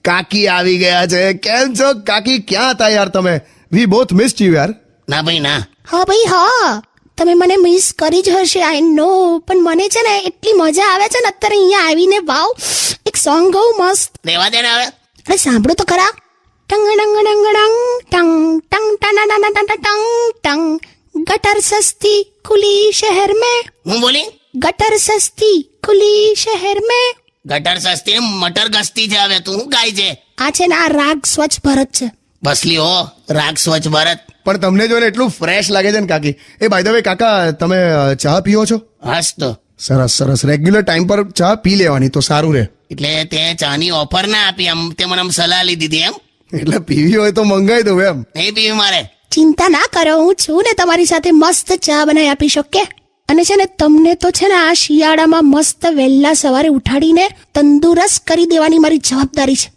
કાકી આવી ગયા છે. કેમ છો કાકી? ક્યાં હતા યાર તમે? વી બોથ મિસ્ડ યુ યાર. ના ભાઈ ના. હા ભાઈ હા, તમે મને મિસ કરી જ હશે, આઈ નો. પણ મને છે ને એટલી મજા આવે છે ને અત્યારે અહીંયા આવીને. વાવ, એક સોંગ ગાઉં મસ્ત. દેવા દે ને હવે. અરે સાંભળો તો ખરા. ટંગ ડંગ ડંગ ડંગ ટંગ ટંગ ટંગ ટંગ ટંગ. ગટર સસ્તી ખુલી શહેર મેં, હું બોલી? ગટર સસ્તી ખુલી શહેર મેં. ગટર સસ્તી ને મટર ગસ્તી છે. હવે તું શું ગાય છે? આ છે ને આ રાગ સ્વચ્છ ભરત છે. બસલી હો, રાગ સ્વચ્છ ભારત. પણ તમને જોઈને એટલું ફ્રેશ લાગે છે ને કાકી. એ બાય ધ વે કાકા, તમે ચા પીઓ છો? હાસ તો. સરસ સરસ. રેગ્યુલર ટાઈમ પર ચા પી લેવાની તો સારું રહે. એટલે તે ચાની ઓફર ના આપી, આમ તે મને આમ સલાહ લીધી હતી એમ. એટલે પીવી હોય તો મંગાવી દઉં એમ. નહીં પીવી મારે. ચિંતા ના કરો, હું છું ને તમારી સાથે. મસ્ત ચા બનાવી આપી શકે. અને છે ને તમને તો છે ને આ શિયાળામાં મસ્ત વહેલા સવારે ઉઠાડીને તંદુરસ્ત કરી દેવાની મારી જવાબદારી છે.